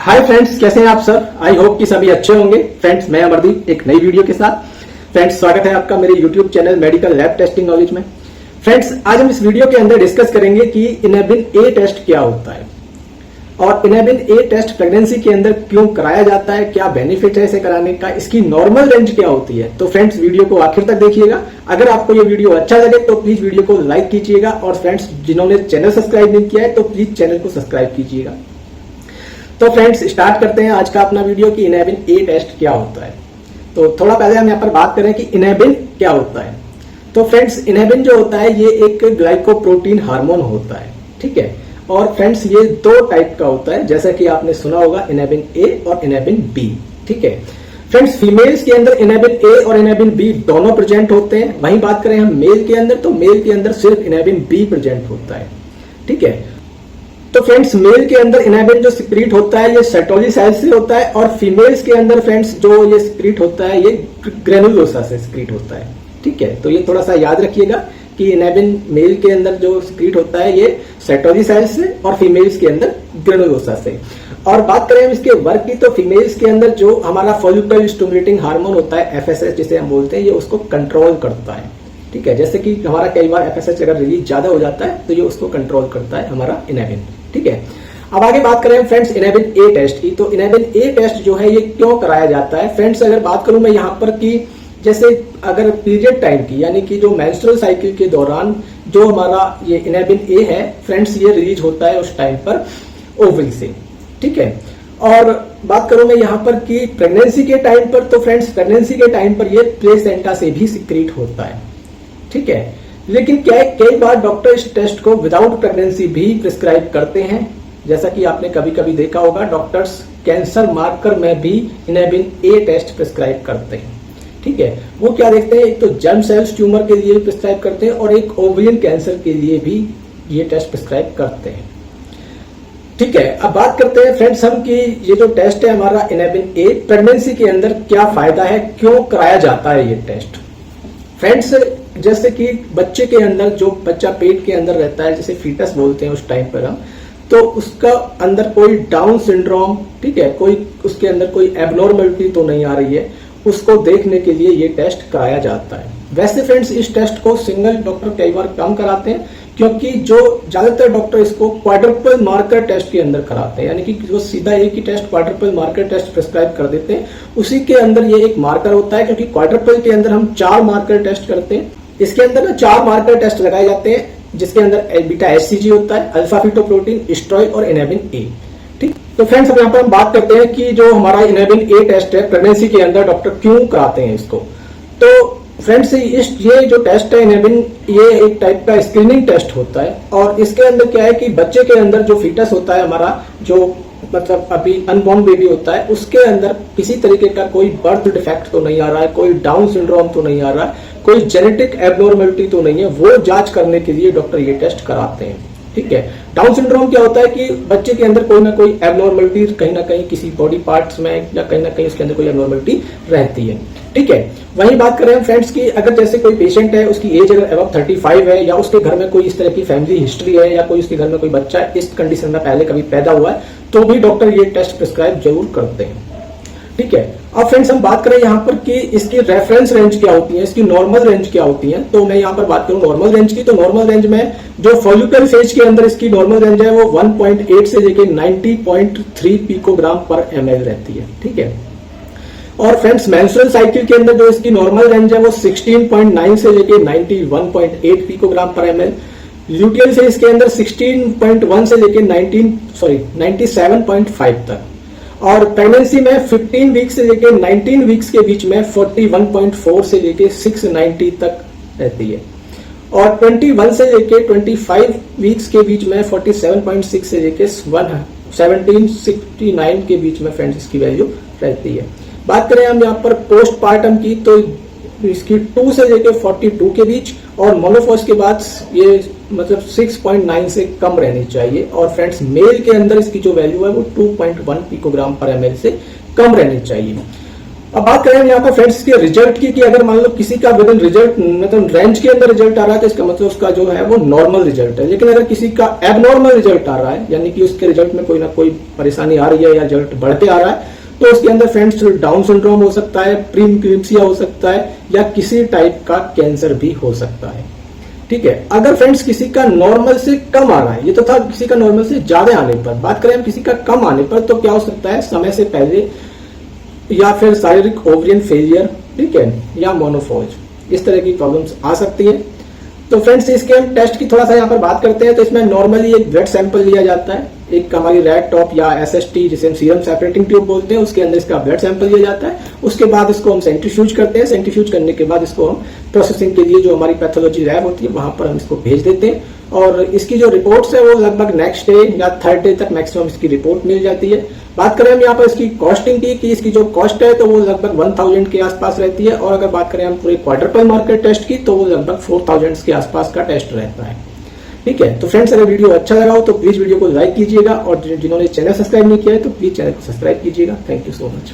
Hi friends, कैसे हैं आप सब। आई होप कि सभी अच्छे होंगे। फ्रेंड्स, मैं अमरदीप एक नई वीडियो के साथ। फ्रेंड्स, स्वागत है आपका मेरे YouTube channel medical lab testing knowledge में। फ्रेंड्स, आज हम इस वीडियो के अंदर डिस्कस करेंगे कि इनेबिन ए टेस्ट क्या होता है और इनेबिन ए टेस्ट प्रेगनेंसी के अंदर क्यों कराया जाता है, क्या बेनिफिट है इसे कराने का, इसकी नॉर्मल रेंज क्या होती है। तो फ्रेंड्स, वीडियो को आखिर तक देखिएगा। अगर आपको ये वीडियो अच्छा लगे तो प्लीज वीडियो को लाइक कीजिएगा और फ्रेंड्स, जिन्होंने चैनल सब्सक्राइब नहीं किया है तो प्लीज चैनल को सब्सक्राइब कीजिएगा। तो फ्रेंड्स, स्टार्ट करते हैं आज का अपना वीडियो कि इनेबिन ए टेस्ट क्या होता है। तो थोड़ा पहले हम यहाँ पर बात करें कि इनेबिन क्या होता है। तो फ्रेंड्स, इनेबिन जो होता है ये एक ग्लाइकोप्रोटीन हार्मोन होता है, ठीक है। और फ्रेंड्स, ये दो टाइप का होता है, जैसा कि आपने सुना होगा इनेबिन ए और इनेबिन बी, ठीक है। फ्रेंड्स, फीमेल्स के अंदर इनेबिन ए और इनेबिन बी दोनों प्रेजेंट होते हैं। वहीं बात करें हम मेल के अंदर, तो मेल के अंदर सिर्फ इनेबिन बी प्रेजेंट होता है, ठीक है। तो फ्रेंड्स, मेल के अंदर इनेबिन जो सिक्रीट होता है ये सेटोली सेल से होता है और फीमेल्स के अंदर फ्रेंड्स जो ये सिक्रीट होता है ये ग्रेनुलोसा से सिक्रीट होता है, ठीक है। तो ये थोड़ा सा याद रखिएगा कि इनेबिन मेल के अंदर जो सिक्रीट होता है ये सेटोली सेल से और फीमेल्स के अंदर ग्रेनुलोसा से। और बात करें हम इसके वर्क की, तो फीमेल्स के अंदर जो हमारा फॉलिकल स्टिमुलेटिंग हार्मोन होता है एफएसएच जिसे हम बोलते हैं, ये उसको कंट्रोल करता है, ठीक है। जैसे कि हमारा कई बार एफएसएच अगर रिलीज ज्यादा हो जाता है तो ये उसको कंट्रोल करता है हमारा इनेबिन, ठीक है। अब आगे बात करें फ्रेंड्स इनेबिन ए टेस्ट की, तो इनेबिन ए टेस्ट जो है ये क्यों कराया जाता है। फ्रेंड्स, अगर बात करूं मैं यहाँ पर कि जैसे अगर पीरियड टाइम की, यानी कि जो मेंस्ट्रुअल साइकिल के दौरान जो हमारा ये इनेबिन ए है फ्रेंड्स, ये रिलीज होता है उस टाइम पर ओवरी से, ठीक है। और बात करूं मैं यहाँ पर कि प्रेगनेंसी के टाइम पर, तो फ्रेंड्स प्रेगनेंसी के टाइम पर ये प्लेसेंटा से भी सिक्रीट होता है, ठीक है। लेकिन क्या कई बार डॉक्टर इस टेस्ट को विदाउट प्रेगनेंसी भी प्रिस्क्राइब करते हैं। जैसा कि आपने कभी कभी देखा होगा, डॉक्टर्स कैंसर मार्कर में भी इनेबिन ए टेस्ट प्रिस्क्राइब करते हैं, ठीक है। वो क्या देखते हैं, एक तो जर्म सेल्स ट्यूमर के लिए प्रिस्क्राइब करते हैं और एक ओवरियन कैंसर के लिए भी ये टेस्ट प्रिस्क्राइब करते हैं, ठीक है। अब बात करते हैं फ्रेंड्स हम कि ये जो टेस्ट है हमारा इनेबिन ए, प्रेगनेंसी के अंदर क्या फायदा है, क्यों कराया जाता है ये टेस्ट। फ्रेंड्स, जैसे कि बच्चे के अंदर जो बच्चा पेट के अंदर रहता है, जैसे फीटस बोलते हैं उस टाइम पर हम, तो उसका अंदर कोई डाउन सिंड्रोम, ठीक है, कोई उसके अंदर कोई एबनॉर्मलिटी तो नहीं आ रही है, उसको देखने के लिए ये टेस्ट कराया जाता है। वैसे फ्रेंड्स, इस टेस्ट को सिंगल डॉक्टर कई बार कम कराते हैं, क्योंकि जो ज्यादातर डॉक्टर इसको क्वाड्रुपल मार्कर टेस्ट के अंदर कराते हैं, यानी कि जो सीधा एक ही test quadruple marker test prescribe कर देते हैं, उसी के अंदर ये एक मार्कर होता है। क्योंकि क्वाड्रुपल के अंदर हम 4 मार्कर टेस्ट करते हैं, इसके अंदर ना 4 मार्कर टेस्ट लगाए जाते हैं, जिसके अंदर बीटा एचसीजी होता है, अल्फा फीटोप्रोटीन, स्ट्रॉइड और इनेबिन ए, ठीक। तो फ्रेंड्स, अब यहाँ पर हम बात करते हैं कि जो हमारा इनेबिन ए टेस्ट है प्रेगनेंसी के अंदर डॉक्टर क्यों कराते हैं इसको। तो फ्रेंड्स, ये जो टेस्ट है इनेबिन, ये एक टाइप का स्क्रीनिंग टेस्ट होता है और इसके अंदर क्या है कि बच्चे के अंदर जो फीटस होता है हमारा, जो मतलब अभी अनबॉर्न बेबी होता है, उसके अंदर किसी तरीके का कोई बर्थ डिफेक्ट तो नहीं आ रहा है, कोई डाउन सिंड्रोम तो नहीं आ रहा है, कोई जेनेटिक एबनॉर्मलिटी तो नहीं है, वो जांच करने के लिए डॉक्टर ये टेस्ट कराते हैं, ठीक है। डाउन सिंड्रोम क्या होता है कि बच्चे के अंदर कोई ना कोई एबनॉर्मलिटी कहीं ना कहीं किसी बॉडी पार्ट्स में या कहीं ना कहीं उसके अंदर कोई एबनॉर्मलिटी रहती है, ठीक है। वहीं बात करें हम फ्रेंड्स की, अगर जैसे कोई पेशेंट है, उसकी एज अगर अबव 35 है या उसके घर में कोई इस तरह की फैमिली हिस्ट्री है या कोई उसके घर में कोई बच्चा इस कंडीशन में पहले कभी पैदा हुआ है, तो भी डॉक्टर ये टेस्ट प्रिस्क्राइब जरूर करते हैं, ठीक है। अब फ्रेंड्स, हम बात करें यहाँ पर कि इसकी रेफरेंस रेंज क्या होती है, इसकी नॉर्मल रेंज क्या होती है। तो मैं यहाँ पर बात करूँ नॉर्मल रेंज की, तो नॉर्मल रेंज में जो फॉलिकल फेज के अंदर इसकी नॉर्मल रेंज है वो 1.8 से लेकर 90.3 पिकोग्राम पर ml रहती है, ठीक है। और फ्रेंड्स, मेंस्ट्रुअल साइकिल के अंदर जो इसकी नॉर्मल रेंज है वो 16.9 से लेकर 91.8 पिकोग्राम पर ml। ल्यूटियल फेज के अंदर 16.1 से लेकर 97.5 तक। और प्रेगनेंसी में 15 वीक से लेकर 19 वीक्स के बीच में 41.4 से लेकर 690 तक रहती है। और 21 से लेकर 25 वीक्स के बीच में 47.6 से लेकर 1769 के बीच में फ्रेंड्स इसकी वैल्यू रहती है। बात करें हम यहाँ पर पोस्टपार्टम की, तो इसकी 2 से लेकर 42 के बीच, और मोनोफॉस के बाद ये मतलब 6.9 से कम रहनी चाहिए। और फ्रेंड्स, मेल के अंदर इसकी जो वैल्यू है वो 2.1 पिकोग्राम पर ml से कम रहनी चाहिए। अब बात करें यहाँ पर फ्रेंड्स के रिजल्ट की, कि अगर मान लो किसी का विद इन रिजल्ट मतलब रेंज के अंदर रिजल्ट आ रहा है तो इसका मतलब उसका जो है वो नॉर्मल रिजल्ट है। लेकिन अगर किसी का एबनॉर्मल रिजल्ट आ रहा है, यानी कि उसके रिजल्ट में कोई ना कोई परेशानी आ रही है या रिजल्ट बढ़ते आ रहा है, तो उसके अंदर फ्रेंड्स डाउन सिंड्रोम हो सकता है, प्रीइक्लेम्पिया हो सकता है, या किसी टाइप का कैंसर भी हो सकता है। ठीक है, अगर फ्रेंड्स किसी का नॉर्मल से कम आ रहा है, ये तो था किसी का नॉर्मल से ज्यादा आने पर, बात करें हम किसी का कम आने पर, तो क्या हो सकता है, समय से पहले या फिर शारीरिक ओवरियन फेलियर, ठीक है, या मोनोफॉज, इस तरह की प्रॉब्लम्स आ सकती है। तो फ्रेंड्स इसके हम टेस्ट की थोड़ा सा यहाँ पर बात करते हैं। तो इसमें नॉर्मली एक ब्लड सैंपल लिया जाता है, एक हमारी रैट टॉप या एसएसटी जिसे हम सीरम सेपरेटिंग ट्यूब बोलते हैं, उसके अंदर इसका ब्लड सैंपल लिया जाता है। उसके बाद इसको हम सेंट्रीफ्यूज करते हैं, सेंट्रीफ्यूज करने के बाद इसको हम प्रोसेसिंग के लिए जो हमारी पैथोलॉजी लैब होती है वहां पर हम इसको भेज देते हैं, और इसकी जो रिपोर्ट्स है वो लगभग नेक्स्ट डे या थर्ड डे तक मैक्सिमम इसकी रिपोर्ट मिल जाती है। बात करें हम यहाँ पर इसकी कॉस्टिंग की, कि इसकी जो कॉस्ट है तो वो लगभग 1000 के आसपास रहती है, और अगर बात करें हम पूरे क्वाड्रपल मार्कर टेस्ट की तो वो लगभग 4000 के आसपास का टेस्ट रहता है। ठीक है, तो फ्रेंड्स अगर वीडियो अच्छा लगा हो तो प्लीज वीडियो को लाइक कीजिएगा, और जिन्होंने चैनल सब्सक्राइब नहीं किया है तो प्लीज चैनल को सब्सक्राइब कीजिएगा। Thank you so much.